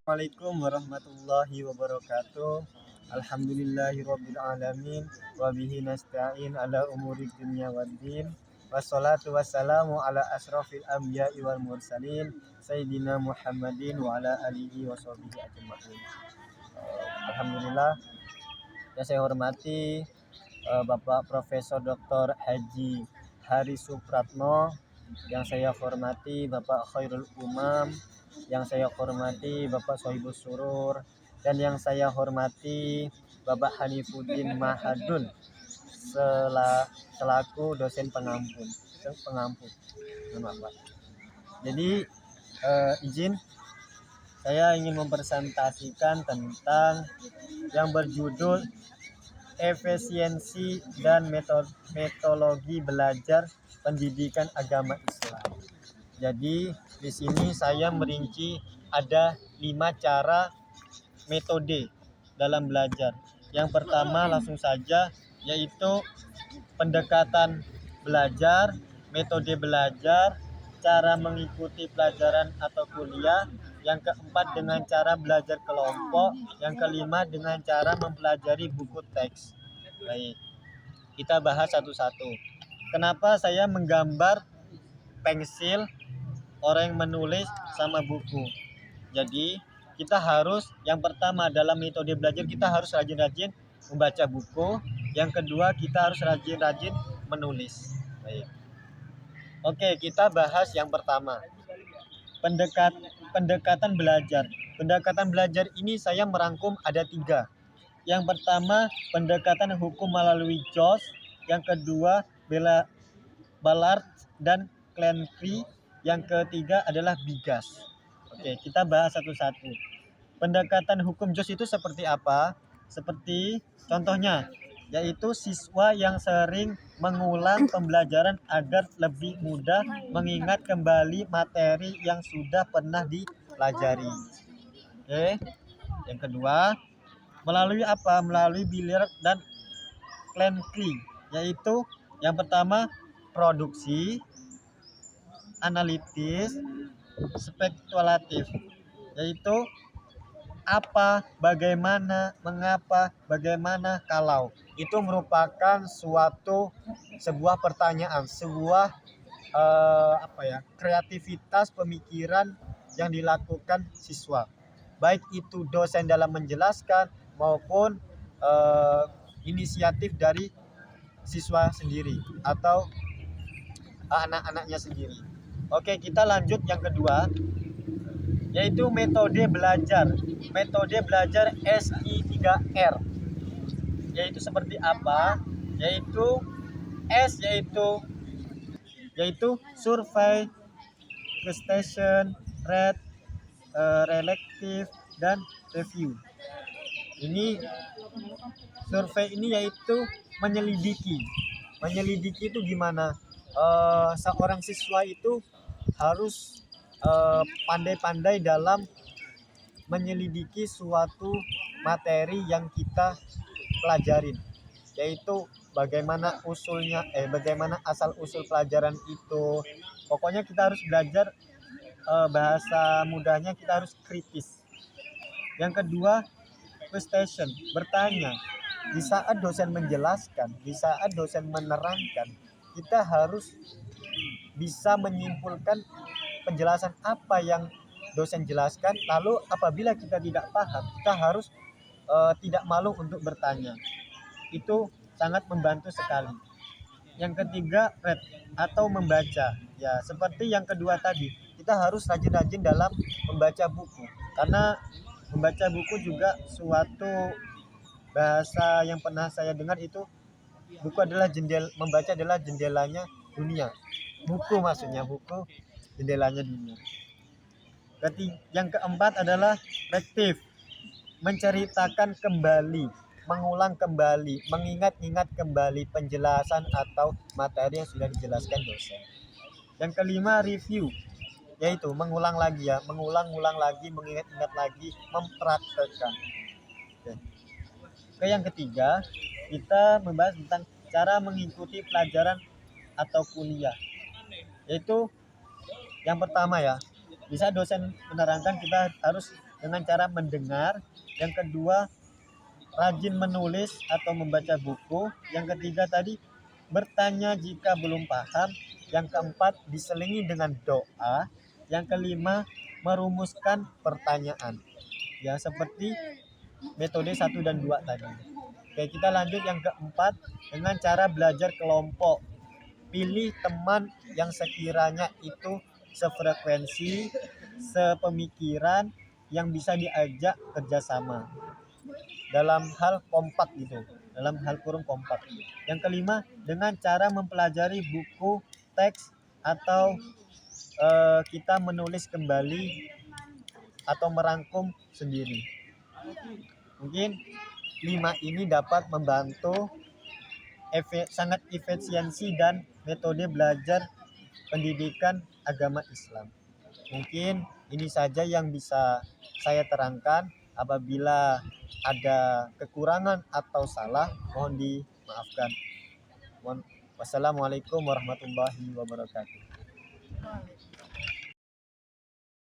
Assalamualaikum warahmatullahi wabarakatuh. Alhamdulillahirabbil alamin wa bihi nasta'in ala umuri dunya waddin. Wassalatu wassalamu ala asrofil anbiya'i wal mursalin sayyidina Muhammadin wa ala alihi washabihi ajmain. Alhamdulillah, yang saya hormati Bapak Profesor Dr. Haji Hari Supratno, yang saya hormati Bapak Khairul Umam, yang saya hormati Bapak Sohibus Surur, dan yang saya hormati Bapak Hanifuddin Mahadun selaku dosen pengampun. Maaf. Jadi izin saya ingin mempresentasikan tentang yang berjudul efisiensi dan metodologi belajar pendidikan agama Islam. Jadi di sini saya merinci ada 5 cara metode dalam belajar. Yang pertama langsung saja yaitu pendekatan belajar, metode belajar, cara mengikuti pelajaran atau kuliah. Yang keempat dengan cara belajar kelompok. Yang kelima dengan cara mempelajari buku teks. Baik, kita bahas satu-satu. Kenapa saya menggambar pensil, orang yang menulis sama buku? Jadi kita harus, yang pertama dalam metode belajar kita harus rajin-rajin membaca buku. Yang kedua kita harus rajin-rajin menulis. Baik. Oke, kita bahas yang pertama. Pendekatan belajar. Pendekatan belajar ini saya merangkum ada 3. Yang pertama pendekatan hukum melalui Joss. Yang kedua Ballard dan Clancy. Yang ketiga adalah Bigas. Oke, kita bahas satu-satu. Pendekatan hukum Joss itu seperti apa? Seperti contohnya, yaitu siswa yang sering mengulang pembelajaran agar lebih mudah mengingat kembali materi yang sudah pernah dipelajari. Oke. Yang kedua, melalui apa? Melalui Ballard dan Clancy, yaitu yang pertama produksi, analitis, spekulatif, yaitu apa, bagaimana, mengapa, bagaimana, kalau. Itu merupakan sebuah pertanyaan, sebuah kreativitas pemikiran yang dilakukan siswa. Baik itu dosen dalam menjelaskan maupun inisiatif dari siswa sendiri atau anak-anaknya sendiri. Oke, kita lanjut yang kedua, yaitu metode belajar. Metode belajar SI3R. Yaitu seperti apa? Yaitu S yaitu survei, question, rate, relative, dan review. Ini survei ini yaitu menyelidiki. Menyelidiki itu gimana? Seorang siswa itu harus pandai-pandai dalam menyelidiki suatu materi yang kita pelajarin, yaitu bagaimana bagaimana asal usul pelajaran itu. Pokoknya kita harus belajar, bahasa mudahnya kita harus kritis. Yang kedua, question, bertanya. Di saat dosen menjelaskan, di saat dosen menerangkan, kita harus bisa menyimpulkan penjelasan apa yang dosen jelaskan. Lalu apabila kita tidak paham, kita harus tidak malu untuk bertanya. Itu sangat membantu sekali. Yang ketiga, read atau membaca. Ya, seperti yang kedua tadi, kita harus rajin-rajin dalam membaca buku. Karena membaca buku juga suatu bahasa yang pernah saya dengar, itu buku adalah membaca adalah jendelanya dunia. Buku maksudnya, buku jendelanya dunia. Yang keempat adalah reaktif, menceritakan kembali, mengulang kembali, mengingat-ingat kembali penjelasan atau materi yang sudah dijelaskan dosen. Yang kelima, review, yaitu mengulang lagi, mengingat-ingat lagi, mempraktekkan. Oke, yang ketiga, kita membahas tentang cara mengikuti pelajaran atau kuliah. Yaitu yang pertama ya, bisa dosen menerangkan, kita harus dengan cara mendengar. Yang kedua, rajin menulis atau membaca buku. Yang ketiga tadi, bertanya jika belum paham. Yang keempat, diselingi dengan doa. Yang kelima, merumuskan pertanyaan. Ya, seperti metode 1 dan 2 tadi. Oke, kita lanjut yang keempat dengan cara belajar kelompok. Pilih teman yang sekiranya itu sefrekuensi, sepemikiran, yang bisa diajak kerjasama dalam hal kompak gitu, dalam hal kurung kompak. Yang kelima, dengan cara mempelajari buku teks atau kita menulis kembali atau merangkum sendiri. Mungkin 5 ini dapat membantu sangat efisiensi dan metode belajar pendidikan agama Islam. Mungkin ini saja yang bisa saya terangkan. Apabila ada kekurangan atau salah, mohon dimaafkan. Wassalamualaikum warahmatullahi wabarakatuh.